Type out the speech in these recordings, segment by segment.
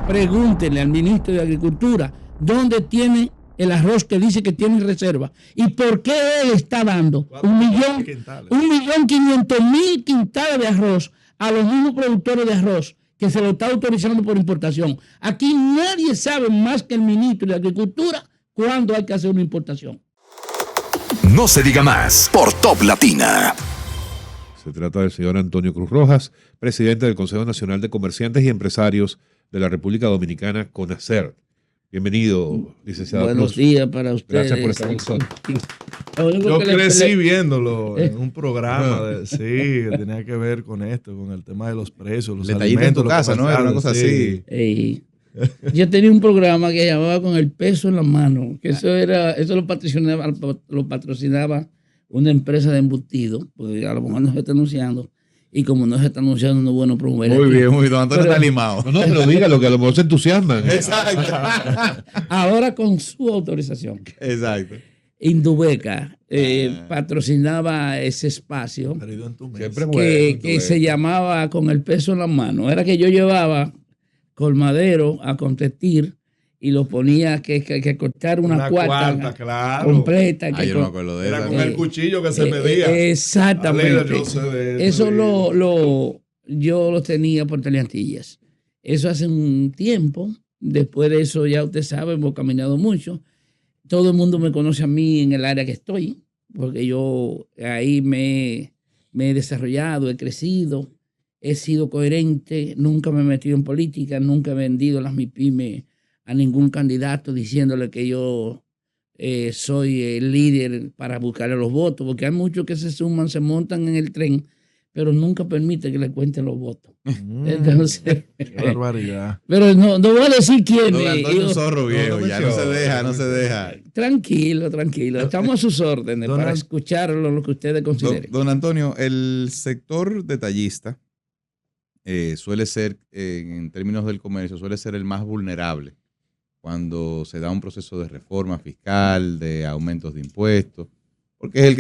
pregúntenle al ministro de Agricultura dónde tiene el arroz que dice que tiene reserva y por qué él está dando 1.500.000 quintales de arroz a los mismos productores de arroz que se lo está autorizando por importación. Aquí nadie sabe más que el ministro de Agricultura cuándo hay que hacer una importación. No se diga más por Top Latina. Se trata del señor Antonio Cruz Rojas, presidente del Consejo Nacional de Comerciantes y Empresarios de la República Dominicana, CONACER. Bienvenido, licenciado Buenos Cruz. días para ustedes. Gracias por estar con nosotros. Yo crecí viéndolo en un programa, sí, que tenía que ver con esto, con el tema de los precios, los detallito alimentos. En tu casa, ¿no? Era una cosa así. Yo tenía un programa que llamaba Con el peso en la mano, que eso lo patrocinaba una empresa de embutido, porque a lo mejor no se está anunciando, y como no se está anunciando, no es bueno promover. Muy bien, don Antonio está limado. No, pero dígalo, que a lo mejor se entusiasman. Exacto. Ahora con su autorización. Exacto. Indubeca patrocinaba ese espacio que se llamaba Con el peso en la mano. Era que yo llevaba colmadero a contestir y lo ponía que cortar una cuarta claro, completa. Yo no me acuerdo de era eso. con el cuchillo que se medía. Exactamente. Yo sé de eso yo lo tenía por Teleantillas. Eso hace un tiempo. Después de eso, ya usted sabe, hemos caminado mucho. Todo el mundo me conoce a mí en el área que estoy, porque yo ahí me he desarrollado, he crecido, he sido coherente, nunca me he metido en política, nunca he vendido las MIPYME a ningún candidato diciéndole que yo soy el líder para buscarle los votos, porque hay muchos que se suman, se montan en el tren, pero nunca permite que le cuenten los votos. Entonces, qué barbaridad. Pero no voy a decir quién Don es. Antonio es un zorro viejo, ya no se deja. Tranquilo. Estamos a sus órdenes para escuchar lo que ustedes consideren. Don Antonio, el sector detallista suele ser, en términos del comercio, suele ser el más vulnerable cuando se da un proceso de reforma fiscal, de aumentos de impuestos, porque es el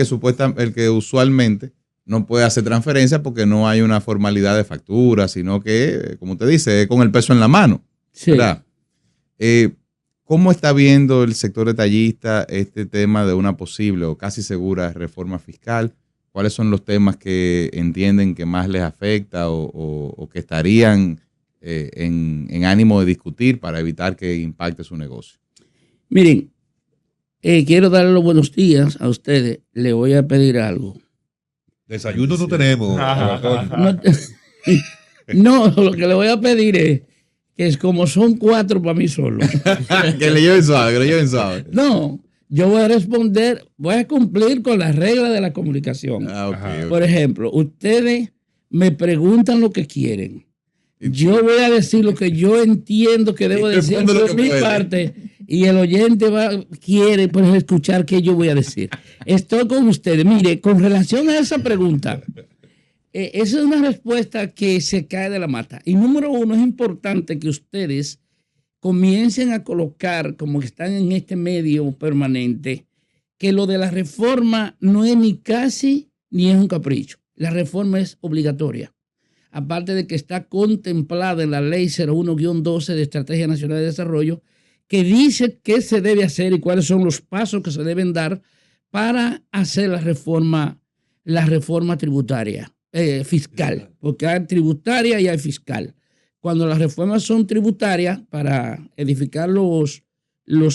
que usualmente no puede hacer transferencias porque no hay una formalidad de factura, sino que, como usted dice, es con el peso en la mano. Sí. ¿Verdad? ¿Cómo está viendo el sector detallista este tema de una posible o casi segura reforma fiscal? ¿Cuáles son los temas que entienden que más les afecta o que estarían en ánimo de discutir para evitar que impacte su negocio? Miren, quiero darle los buenos días a ustedes. Le voy a pedir algo. Desayuno no tenemos. No, lo que le voy a pedir es que es como son 4 para mí solo. Que le lleven suave. No, yo voy a responder, voy a cumplir con las reglas de la comunicación. Okay. Por ejemplo, ustedes me preguntan lo que quieren. Yo voy a decir lo que yo entiendo que debo decir por mi parte y el oyente quiere pues, escuchar qué yo voy a decir. Estoy con ustedes. Mire, con relación a esa pregunta, esa es una respuesta que se cae de la mata. Y número 1, es importante que ustedes comiencen a colocar, como que están en este medio permanente, que lo de la reforma no es ni casi ni es un capricho. La reforma es obligatoria. Aparte de que está contemplada en la Ley 01-12 de Estrategia Nacional de Desarrollo, que dice qué se debe hacer y cuáles son los pasos que se deben dar para hacer la reforma tributaria, fiscal, porque hay tributaria y hay fiscal. Cuando las reformas son tributarias, para edificar los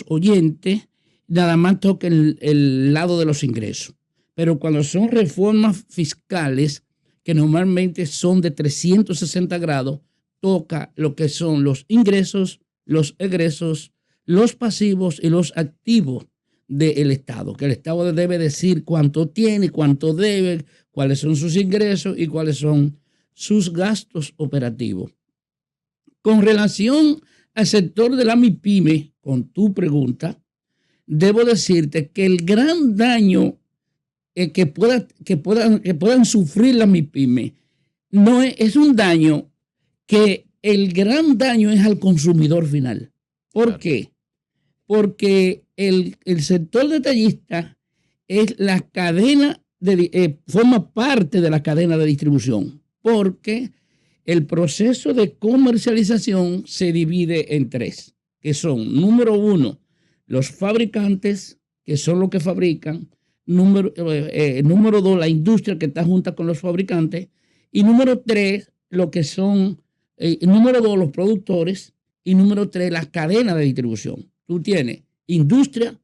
oyentes, nada más toca el lado de los ingresos. Pero cuando son reformas fiscales, que normalmente son de 360 grados, toca lo que son los ingresos, los egresos, los pasivos y los activos del Estado, que el Estado debe decir cuánto tiene, cuánto debe, cuáles son sus ingresos y cuáles son sus gastos operativos. Con relación al sector de la MIPYME, con tu pregunta, debo decirte que el gran daño que puedan sufrir las MIPYME no es un daño que el gran daño es al consumidor final. ¿Por qué? Porque el sector detallista es la cadena forma parte de la cadena de distribución, porque El proceso de comercialización se divide en 3, que son, número 1, los fabricantes, que son los que fabrican, número 2, la industria que está junta con los fabricantes, y número 3, lo que son, número 2, los productores, y número 3, las cadenas de distribución. Tú tienes industria,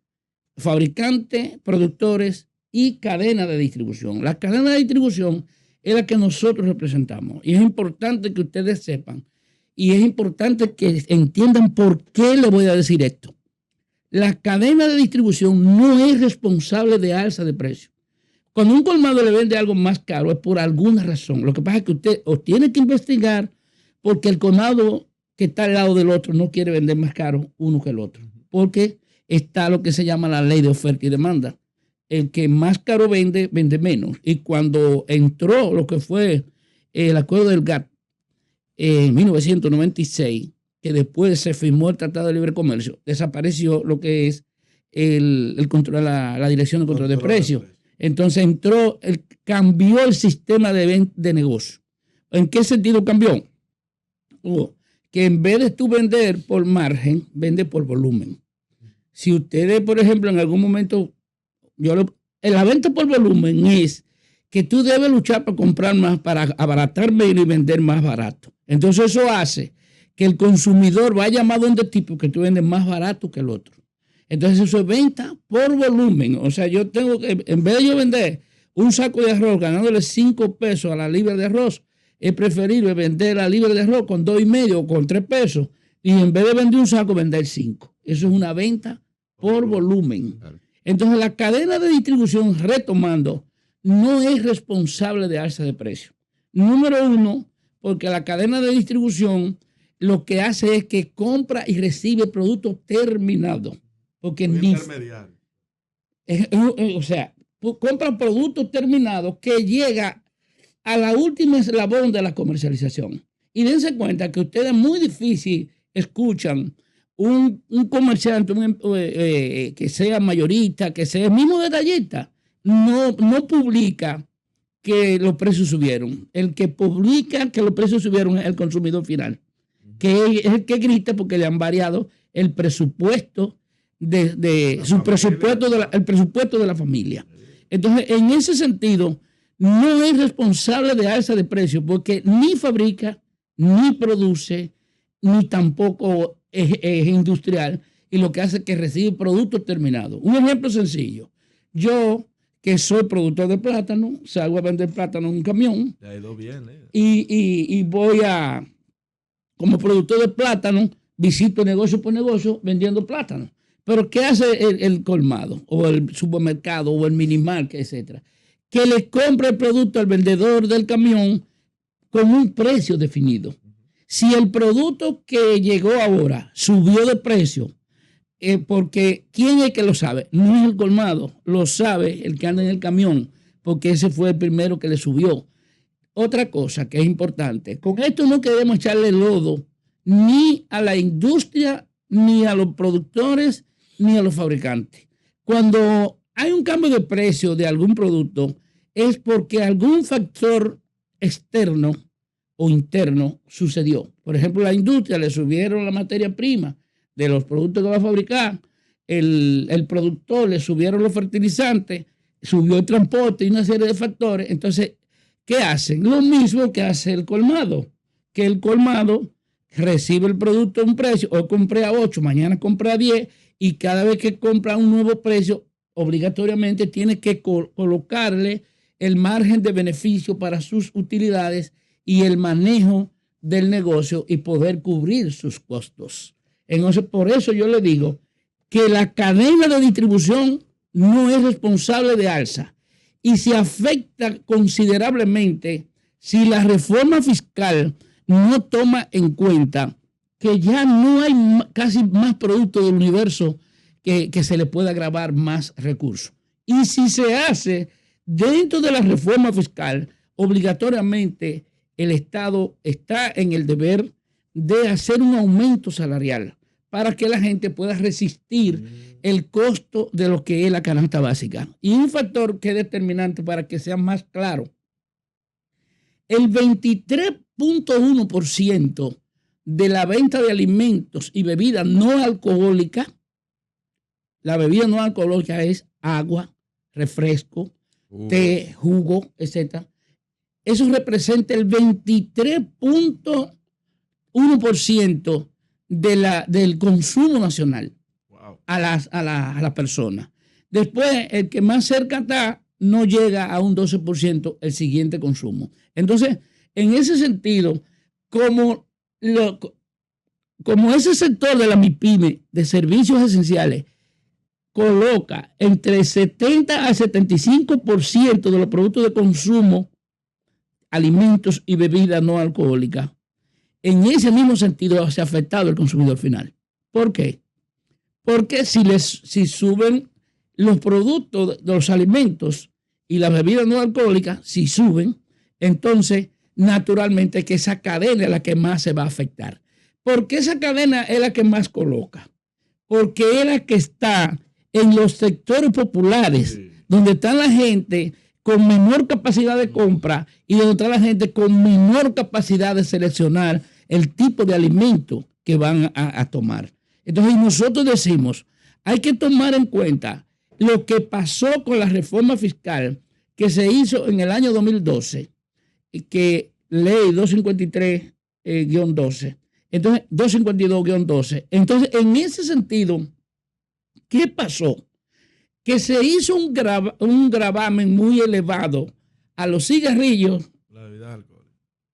fabricantes, productores y cadena de distribución. La cadena de distribución es la que nosotros representamos. Y es importante que ustedes sepan, y es importante que entiendan por qué les voy a decir esto. La cadena de distribución no es responsable de alza de precio. Cuando un colmado le vende algo más caro es por alguna razón. Lo que pasa es que usted o tiene que investigar porque el colmado que está al lado del otro no quiere vender más caro uno que el otro. Porque está lo que se llama la ley de oferta y demanda. El que más caro vende, vende menos. Y cuando entró lo que fue el acuerdo del GATT en 1996, que después se firmó el Tratado de Libre Comercio, desapareció lo que es el control, la Dirección de Control de Precios. Entonces cambió el sistema de negocio. ¿En qué sentido cambió? Que en vez de tú vender por margen, vende por volumen. Si ustedes, por ejemplo, en algún momento, la venta por volumen es que tú debes luchar para comprar más, para abaratar menos y vender más barato. Entonces eso hace que el consumidor vaya más donde ti porque tú vendes más barato que el otro. Entonces eso es venta por volumen. O sea, yo tengo que, en vez de yo vender un saco de arroz ganándole 5 pesos a la libra de arroz, es preferible vender la libra de arroz con 2,5 o con 3 pesos y en vez de vender un saco, vender 5. Eso es una venta por volumen. Entonces la cadena de distribución, retomando, no es responsable de alza de precio. Número 1, porque la cadena de distribución lo que hace es que compra y recibe productos terminados. Porque intermediario. O sea, compra productos terminados que llega a la última eslabón de la comercialización. Y dense cuenta que ustedes muy difícil escuchan un comerciante que sea mayorista, que sea el mismo detallista, no publica que los precios subieron. El que publica que los precios subieron es el consumidor final, que es el que grita porque le han variado el presupuesto el presupuesto de la familia. Entonces, en ese sentido, no es responsable de alza de precios porque ni fabrica, ni produce, ni tampoco es industrial, y lo que hace es que recibe productos terminados. Un ejemplo sencillo. Yo, que soy productor de plátano, salgo a vender plátano en un camión. Le ha ido bien, y voy como productor de plátano, visito negocio por negocio vendiendo plátano. Pero ¿qué hace el colmado o el supermercado o el minimarket, etcétera? Que le compra el producto al vendedor del camión con un precio definido. Si el producto que llegó ahora subió de precio, porque ¿quién es que lo sabe? No es el colmado, lo sabe el que anda en el camión, porque ese fue el primero que le subió. Otra cosa que es importante, con esto no queremos echarle lodo ni a la industria, ni a los productores, ni a los fabricantes. Cuando hay un cambio de precio de algún producto, es porque algún factor externo o interno sucedió. Por ejemplo, la industria le subieron la materia prima de los productos que va a fabricar, el productor le subieron los fertilizantes, subió el transporte y una serie de factores. Entonces, ¿qué hacen? Lo mismo que hace el colmado, que el colmado recibe el producto a un precio, hoy compré a 8, mañana compré a 10, y cada vez que compra un nuevo precio, obligatoriamente tiene que colocarle el margen de beneficio para sus utilidades y el manejo del negocio y poder cubrir sus costos. Entonces, por eso yo le digo que la cadena de distribución no es responsable de alza y se afecta considerablemente si la reforma fiscal no toma en cuenta que ya no hay casi más productos del universo que se le pueda grabar más recursos. Y si se hace dentro de la reforma fiscal, obligatoriamente el Estado está en el deber de hacer un aumento salarial para que la gente pueda resistir el costo de lo que es la canasta básica. Y un factor que es determinante para que sea más claro, el 23% 3.1% de la venta de alimentos y bebidas no alcohólicas. La bebida no alcohólica es agua, refresco, té, jugo, etc. Eso representa el 23.1% del consumo nacional a las personas. Después, el que más cerca está no llega a un 12% el siguiente consumo. Entonces, en ese sentido, como ese sector de la MIPYME de servicios esenciales coloca entre 70 a 75% de los productos de consumo, alimentos y bebidas no alcohólicas, en ese mismo sentido se ha afectado el consumidor final. ¿Por qué? Porque si suben los productos, los alimentos y las bebidas no alcohólicas, si suben, entonces naturalmente que esa cadena es la que más se va a afectar. ¿Por qué esa cadena es la que más coloca? Porque es la que está en los sectores populares, donde está la gente con menor capacidad de compra y donde está la gente con menor capacidad de seleccionar el tipo de alimento que van a tomar. Entonces nosotros decimos, hay que tomar en cuenta lo que pasó con la reforma fiscal que se hizo en el año 2012, que ley 253-12, entonces 252-12. Entonces, en ese sentido, ¿qué pasó? Que se hizo un gravamen muy elevado a los cigarrillos,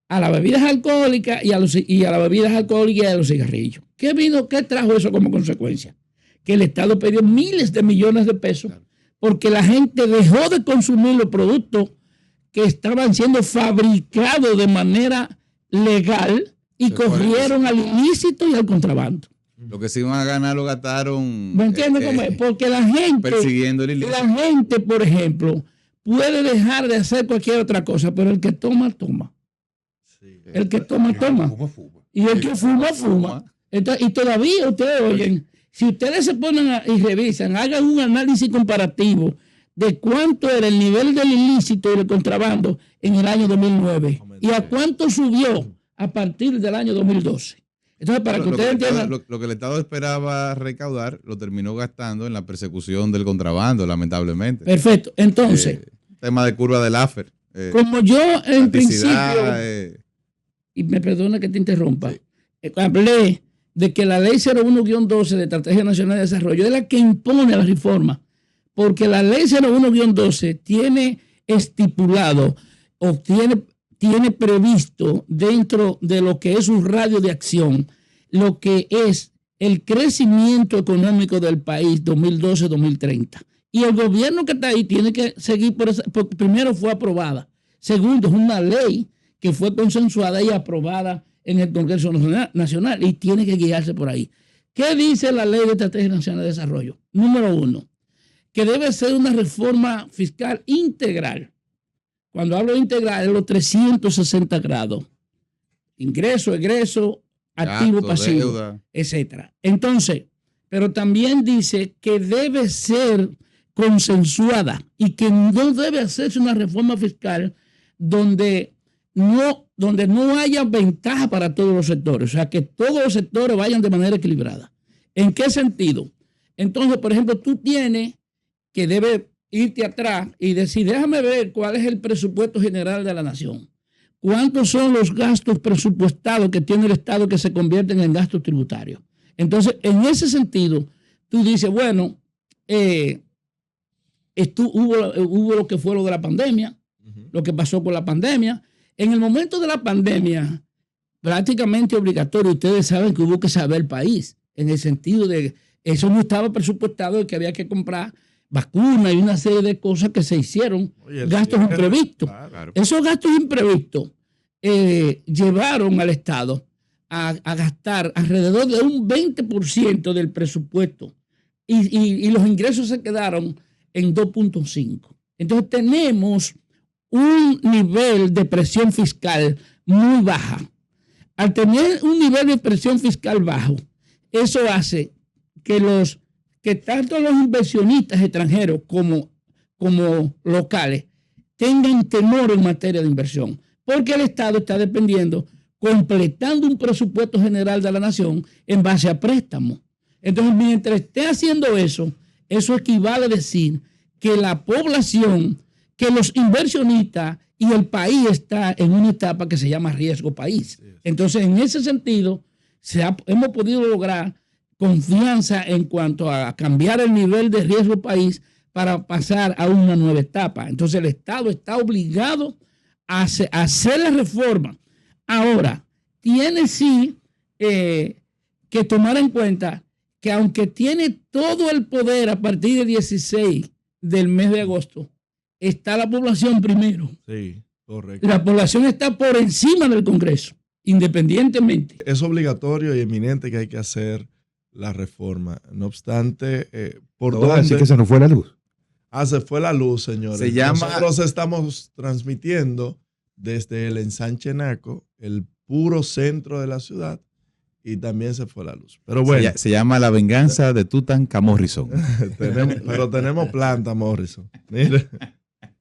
a las bebidas alcohólicas y a las bebidas alcohólicas y a los cigarrillos. ¿Qué trajo eso como consecuencia? Que el Estado perdió miles de millones de pesos porque la gente dejó de consumir los productos que estaban siendo fabricados de manera legal y corrieron al ilícito y al contrabando. Lo que se iban a ganar lo gastaron. ¿Me entiendes cómo es? Porque la gente, persiguiendo el ilícito. La gente, por ejemplo, puede dejar de hacer cualquier otra cosa, pero el que toma, toma. Sí. El que toma, toma. Y el que fuma, fuma. Entonces, y todavía ustedes oyen, si ustedes se ponen y revisan, hagan un análisis comparativo de cuánto era el nivel del ilícito y del contrabando en el año 2009 y a cuánto subió a partir del año 2012. Entonces, para que ustedes entiendan. Lo que el Estado esperaba recaudar lo terminó gastando en la persecución del contrabando, lamentablemente. Perfecto. Entonces. Tema de curva de Laffer. Como yo en principio. Y me perdona que te interrumpa. Sí. Hablé de que la ley 01-12 de Estrategia Nacional de Desarrollo es la que impone la reforma. Porque la ley 01-12 tiene estipulado o tiene previsto dentro de lo que es un radio de acción, lo que es el crecimiento económico del país 2012-2030. Y el gobierno que está ahí tiene que seguir por eso, porque primero fue aprobada. Segundo, es una ley que fue consensuada y aprobada en el Congreso Nacional y tiene que guiarse por ahí. ¿Qué dice la Ley de Estrategia Nacional de Desarrollo? Número 1, que debe ser una reforma fiscal integral. Cuando hablo de integral, es los 360 grados. Ingreso, egreso, activo, pasivo, deuda, etc. Entonces, pero también dice que debe ser consensuada y que no debe hacerse una reforma fiscal donde no haya ventaja para todos los sectores. O sea, que todos los sectores vayan de manera equilibrada. ¿En qué sentido? Entonces, por ejemplo, tú tienes que debe irte atrás y decir, déjame ver cuál es el presupuesto general de la nación. ¿Cuántos son los gastos presupuestados que tiene el Estado que se convierten en gastos tributarios? Entonces, en ese sentido, tú dices, bueno, hubo lo que fue lo de la pandemia, lo que pasó con la pandemia. En el momento de la pandemia, prácticamente obligatorio, ustedes saben que hubo que saber el país, en el sentido de eso no estaba presupuestado de que había que comprar vacunas y una serie de cosas que se hicieron, gastos imprevistos. Claro. Esos gastos imprevistos llevaron al Estado a gastar alrededor de un 20% del presupuesto y los ingresos se quedaron en 2.5. Entonces tenemos un nivel de presión fiscal muy baja. Al tener un nivel de presión fiscal bajo, eso hace que tanto los inversionistas extranjeros como locales tengan temor en materia de inversión. porque el Estado está dependiendo, completando un presupuesto general de la nación en base a préstamos. Entonces, mientras esté haciendo eso, eso equivale a decir que la población, que los inversionistas y el país está en una etapa que se llama riesgo país. Entonces, en ese sentido, hemos podido lograr confianza en cuanto a cambiar el nivel de riesgo país para pasar a una nueva etapa. Entonces, el Estado está obligado a hacer la reforma. Ahora, tiene sí que tomar en cuenta que aunque tiene todo el poder a partir del 16 del mes de agosto, está la población primero. Sí, correcto. La población está por encima del Congreso, independientemente. Es obligatorio y eminente que hay que hacer la reforma. No obstante, ¿por dónde? Así que se nos fue la luz. Se fue la luz, señores. Se llama... Nosotros estamos transmitiendo desde el ensanche Naco, el puro centro de la ciudad, y también se fue la luz. Pero bueno. Se llama La venganza de Tutankamón Morrison. Pero tenemos planta, Morrison. Mire,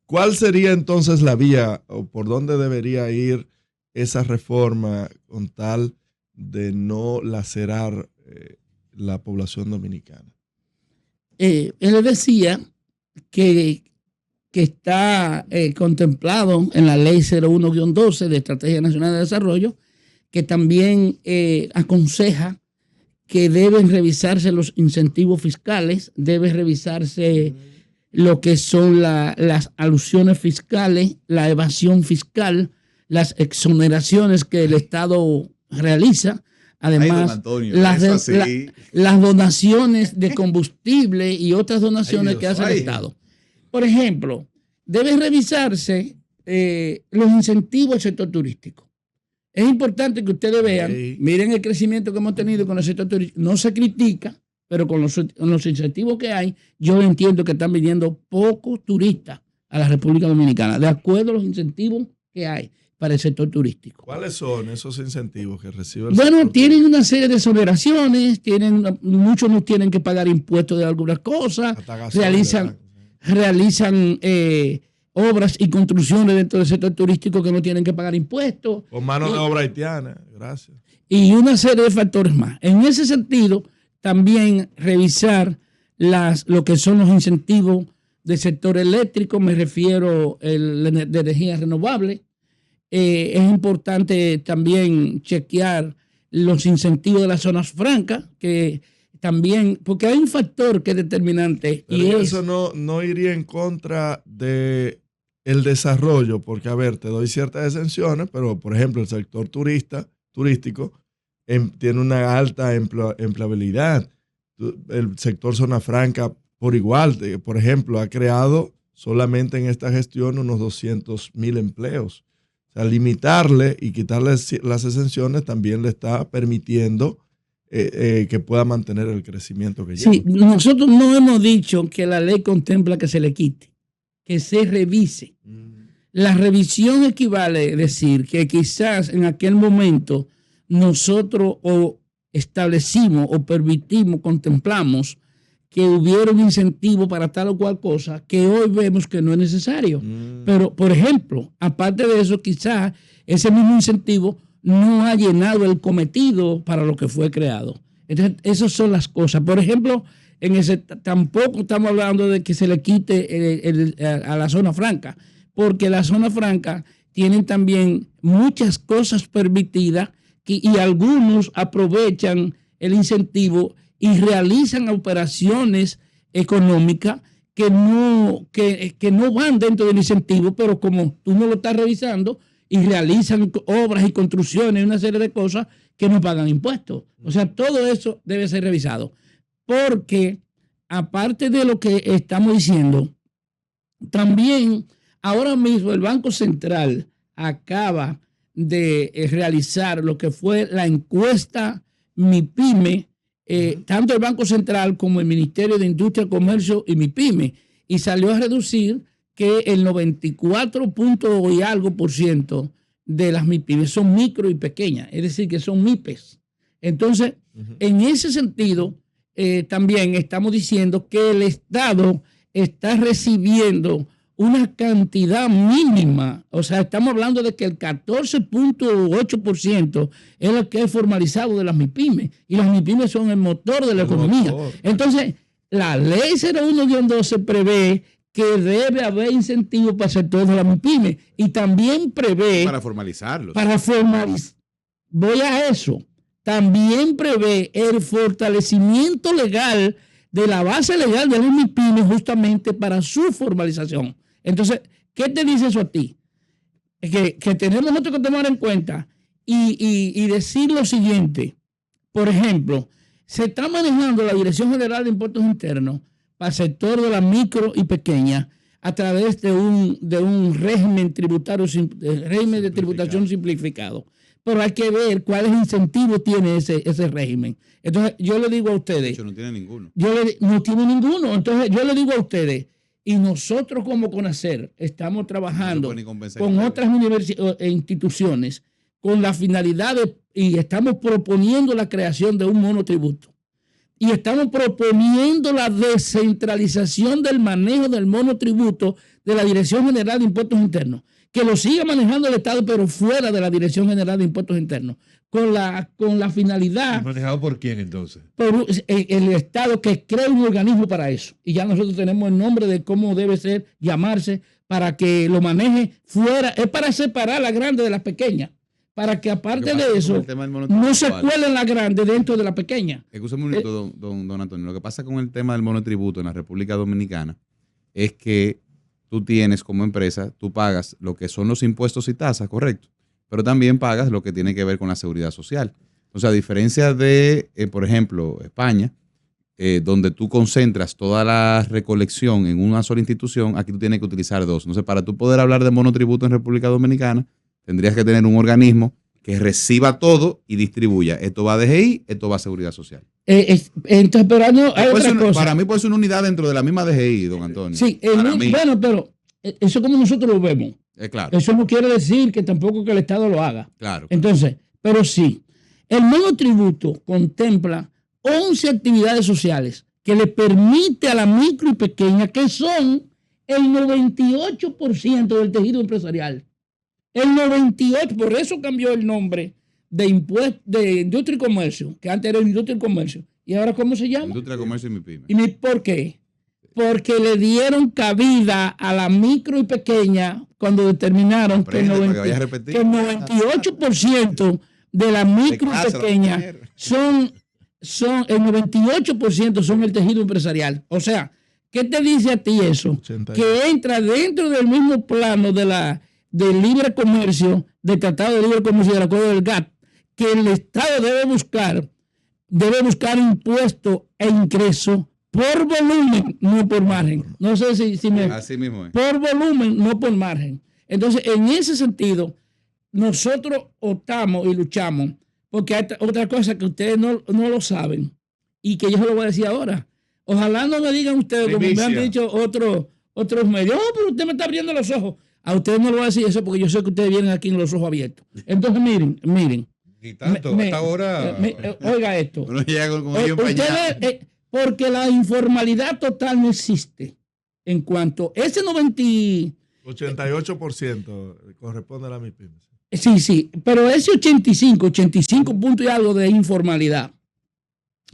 ¿cuál sería entonces la vía o por dónde debería ir esa reforma con tal de no lacerar la población dominicana? Él decía que está contemplado en la Ley 01-12 de Estrategia Nacional de Desarrollo, que también aconseja que deben revisarse los incentivos fiscales, debe revisarse lo que son las alusiones fiscales, la evasión fiscal, las exoneraciones que el Estado realiza, además Antonio, las donaciones de combustible y otras donaciones que hace el Estado. Por ejemplo, debe revisarse los incentivos al sector turístico. Es importante que ustedes vean, miren el crecimiento que hemos tenido con el sector turístico. No se critica, pero con los incentivos que hay, yo entiendo que están viniendo pocos turistas a la República Dominicana, de acuerdo a los incentivos que hay para el sector turístico. ¿Cuáles son esos incentivos que recibe el Bueno, sector tienen turístico? una serie de exoneraciones, muchos no tienen que pagar impuestos de algunas cosas, realizan obras y construcciones dentro del sector turístico que no tienen que pagar impuestos. Con mano de obra haitiana, gracias. Y una serie de factores más. En ese sentido, también revisar lo que son los incentivos del sector eléctrico, me refiero de energía renovable. Es importante también chequear los incentivos de las zonas francas, que también, porque hay un factor que es determinante. Pero eso no iría en contra de el desarrollo, porque a ver, te doy ciertas exenciones, pero por ejemplo el sector turístico tiene una alta empleabilidad. El sector zona franca por igual, por ejemplo, ha creado solamente en esta gestión unos 200,000 empleos. O sea, limitarle y quitarle las exenciones también le está permitiendo que pueda mantener el crecimiento que lleva. Sí, nosotros no hemos dicho que la ley contempla que se le quite, que se revise. La revisión equivale a decir que quizás en aquel momento nosotros o establecimos o permitimos, contemplamos que hubiera un incentivo para tal o cual cosa que hoy vemos que no es necesario. Pero, por ejemplo, aparte de eso, quizás ese mismo incentivo no ha llenado el cometido para lo que fue creado. Entonces, esas son las cosas. Por ejemplo, tampoco estamos hablando de que se le quite a la zona franca, porque la zona franca tienen también muchas cosas permitidas y algunos aprovechan el incentivo y realizan operaciones económicas que no van dentro del incentivo, pero como tú no lo estás revisando, y realizan obras y construcciones y una serie de cosas que no pagan impuestos. O sea, todo eso debe ser revisado. Porque, aparte de lo que estamos diciendo, también ahora mismo el Banco Central acaba de realizar lo que fue la encuesta MIPYME, tanto el Banco Central como el Ministerio de Industria, Comercio y MIPYME, y salió a reducir que el 94 y algo por ciento de las MIPYMES son micro y pequeñas, es decir, que son MIPES. Entonces, en ese sentido, también estamos diciendo que el Estado está recibiendo una cantidad mínima. O sea, estamos hablando de que el 14.8% es lo que es formalizado de las MIPYMES. Y las MIPYMES son el motor de la economía. Entonces, la ley 01-12 prevé que debe haber incentivos para el sector de las MIPYMES. Y también prevé... Para formalizarlos. Para formalizar. Voy a eso. También prevé el fortalecimiento legal de la base legal de las MIPYMES justamente para su formalización. Entonces, ¿qué te dice eso a ti? Que tenemos nosotros que tomar en cuenta y decir lo siguiente. Por ejemplo, se está manejando la Dirección General de Impuestos Internos para el sector de la micro y pequeña a través de un régimen tributario, régimen de tributación simplificado. Pero hay que ver cuáles incentivos tiene ese régimen. Entonces, yo le digo a ustedes... De hecho, no tiene ninguno. No tiene ninguno. Entonces, yo le digo a ustedes, y nosotros como CONACER estamos trabajando con otras instituciones con la finalidad y estamos proponiendo la creación de un monotributo. Y estamos proponiendo la descentralización del manejo del monotributo de la Dirección General de Impuestos Internos. Que lo siga manejando el Estado, pero fuera de la Dirección General de Impuestos Internos. Con la finalidad... ¿Y manejado por quién entonces? Por el Estado que crea un organismo para eso. Y ya nosotros tenemos el nombre de cómo debe ser, llamarse, para que lo maneje fuera. Es para separar la grande de la pequeña. Para que aparte de eso, no se cuelen la grande dentro de la pequeña. Escúchame un minuto, don Antonio. Lo que pasa con el tema del monotributo en la República Dominicana es que tú tienes como empresa, tú pagas lo que son los impuestos y tasas, correcto, pero también pagas lo que tiene que ver con la seguridad social. Entonces, a diferencia de, por ejemplo, España, donde tú concentras toda la recolección en una sola institución, aquí tú tienes que utilizar dos. Entonces, para tú poder hablar de monotributo en República Dominicana, tendrías que tener un organismo que reciba todo y distribuya. Esto va a DGI, esto va a Seguridad Social. Entonces, pero no, hay otra cosa. Para mí puede ser una unidad dentro de la misma DGI, don Antonio. Sí, bueno, pero eso como nosotros lo vemos. Claro. Eso no quiere decir que tampoco que el Estado lo haga. Claro. Entonces, pero sí, el monotributo contempla 11 actividades sociales que le permite a la micro y pequeña, que son el 98% del tejido empresarial. El 98%, por eso cambió el nombre de Industria y Comercio, que antes era Industria y Comercio. ¿Y ahora cómo se llama? Industria, Comercio y MIPYME. ¿Y por qué? Porque le dieron cabida a la micro y pequeña cuando determinaron que el 98% de la micro y pequeña son el 98% son el tejido empresarial. O sea, ¿qué te dice a ti eso? 88. Que entra dentro del mismo plano del libre comercio, del Tratado de Libre Comercio y del Acuerdo del GATT, que el Estado debe buscar impuestos e ingresos por volumen, no por margen. No sé si me... Así mismo es. Por volumen, no por margen. Entonces, en ese sentido, nosotros optamos y luchamos, porque hay otra cosa que ustedes no lo saben y que yo se lo voy a decir ahora. Ojalá no me digan ustedes, como me han dicho otros medios, pero usted me está abriendo los ojos. A ustedes no lo voy a decir eso porque yo sé que ustedes vienen aquí con los ojos abiertos. Entonces, miren. Ni tanto, hasta ahora... oiga esto. No llega con ello porque la informalidad total no existe. En cuanto ese 88% corresponde a la MIPYME. Sí, pero ese 85 puntos y algo de informalidad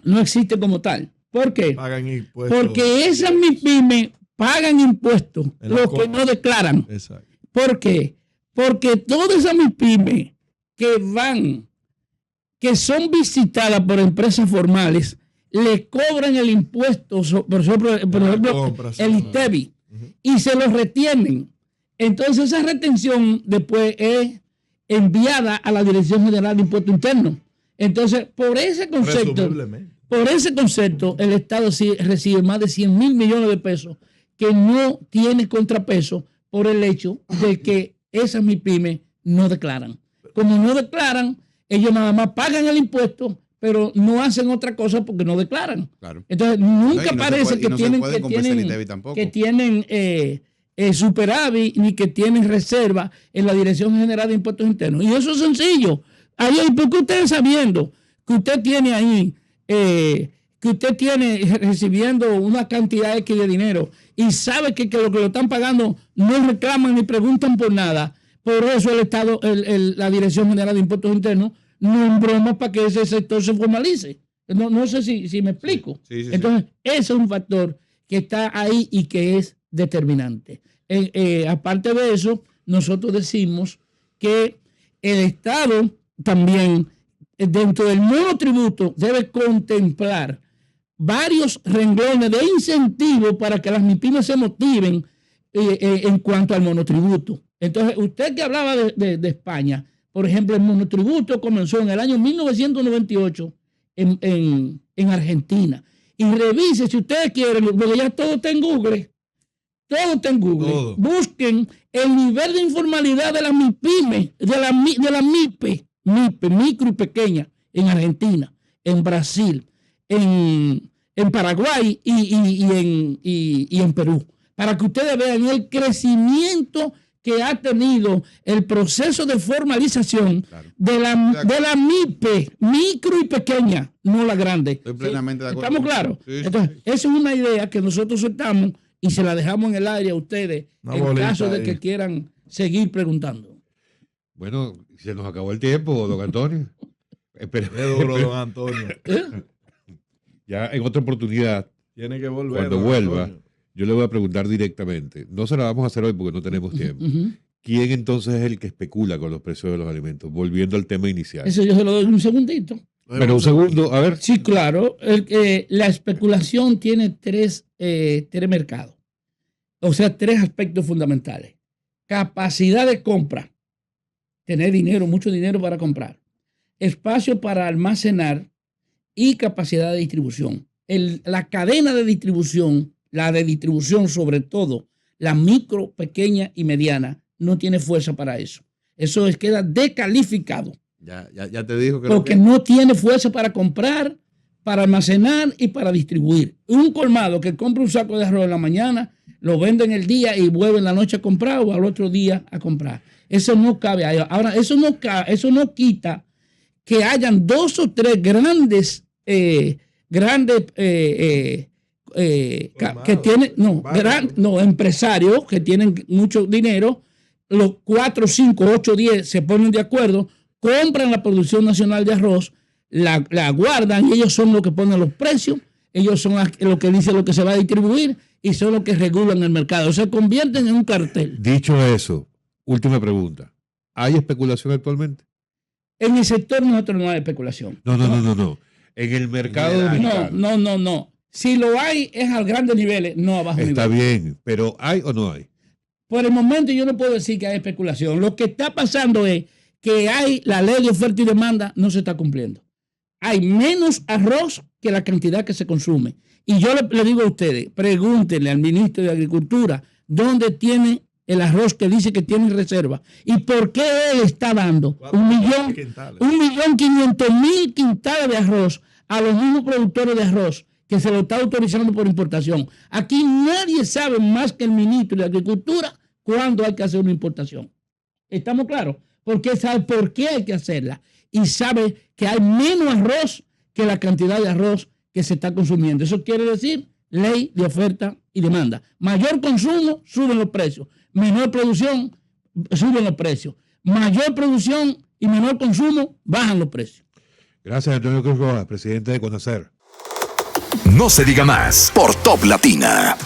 no existe como tal. ¿Por qué? Pagan impuestos. Porque esas MIPYME pagan impuestos, los que no declaran. Exacto. ¿Por qué? Porque todas esas MIPYME que son visitadas por empresas formales, le cobran el impuesto, por ejemplo, el ITEBI, y se lo retienen. Entonces esa retención después es enviada a la Dirección General de Impuestos Internos. Entonces, por ese concepto, el Estado sí recibe más de 100,000 millones de pesos que no tiene contrapeso por el hecho de que esas MIPYME no declaran. Como no declaran, ellos nada más pagan el impuesto, pero no hacen otra cosa porque no declaran. Claro. Entonces, nunca parece que tienen superávit ni que tienen reserva en la Dirección General de Impuestos Internos. Y eso es sencillo. Ahí, porque ustedes sabiendo que usted tiene ahí que usted tiene recibiendo una cantidad X de dinero y sabe que lo que lo están pagando no reclaman ni preguntan por nada, por eso el Estado, la Dirección General de Impuestos Internos, no en broma para que ese sector se formalice. No sé si me explico. Sí. Entonces, ese es un factor que está ahí y que es determinante. Aparte de eso, nosotros decimos que el Estado también, dentro del monotributo, debe contemplar varios renglones de incentivo para que las MIPYMES se motiven en cuanto al monotributo. Entonces, usted que hablaba de España, por ejemplo, el monotributo comenzó en el año 1998 en Argentina. Y revise si ustedes quieren, porque ya todo está en Google. Todo está en Google. Todo. Busquen el nivel de informalidad de la MIPYME, de la MIPE, micro y pequeña, en Argentina, en Brasil, en Paraguay y en Perú. Para que ustedes vean el crecimiento que ha tenido el proceso de formalización de la MIPE, micro y pequeña, no la grande. Estoy plenamente de acuerdo. ¿Estamos claros? Sí. Entonces, esa es una idea que nosotros soltamos y se la dejamos en el aire a ustedes en caso de que quieran seguir preguntando. Bueno, se nos acabó el tiempo, don Antonio. Es duro, don Antonio. Ya en otra oportunidad, Tiene que volver. cuando don vuelva, Antonio. yo le voy a preguntar directamente. No se la vamos a hacer hoy porque no tenemos tiempo. ¿Quién entonces es el que especula con los precios de los alimentos? Volviendo al tema inicial. Eso yo se lo doy un segundito. Pero un segundo, a ver. Sí, claro. La especulación tiene tres mercados. O sea, tres aspectos fundamentales. Capacidad de compra. Tener dinero, mucho dinero para comprar. Espacio para almacenar y capacidad de distribución. La cadena de distribución, la de distribución sobre todo, la micro, pequeña y mediana, no tiene fuerza para eso. Eso queda descalificado. Ya te dijo que Porque no tiene fuerza para comprar, para almacenar y para distribuir. Un colmado que compra un saco de arroz en la mañana, lo vende en el día y vuelve en la noche a comprar o al otro día a comprar. Eso no cabe ahí. Ahora, eso no quita que hayan dos o tres grandes que tienen, empresarios que tienen mucho dinero, los 4, 5, 8, 10 se ponen de acuerdo, compran la producción nacional de arroz, la guardan y ellos son los que ponen los precios, ellos son los que dicen lo que se va a distribuir y son los que regulan el mercado. Se convierten en un cartel. Dicho eso, última pregunta. ¿Hay especulación actualmente? En el sector nosotros no hay especulación. No. En el mercado dominicano. No. Si lo hay, es a grandes niveles, no a bajos Está niveles. bien, pero ¿hay o no hay? Por el momento yo no puedo decir que hay especulación. Lo que está pasando es que la ley de oferta y demanda no se está cumpliendo. Hay menos arroz que la cantidad que se consume. Y yo le digo a ustedes, pregúntenle al ministro de Agricultura dónde tiene el arroz que dice que tiene reserva y por qué él está dando 1.500.000 quintales de arroz a los mismos productores de arroz que se lo está autorizando por importación. Aquí nadie sabe más que el ministro de Agricultura cuándo hay que hacer una importación. ¿Estamos claros? Porque sabe por qué hay que hacerla y sabe que hay menos arroz que la cantidad de arroz que se está consumiendo. Eso quiere decir ley de oferta y demanda. Mayor consumo, suben los precios. Menor producción, suben los precios. Mayor producción y menor consumo, bajan los precios. Gracias, Antonio Cruz Rojas, presidente de CONACER. No se diga más por Top Latina.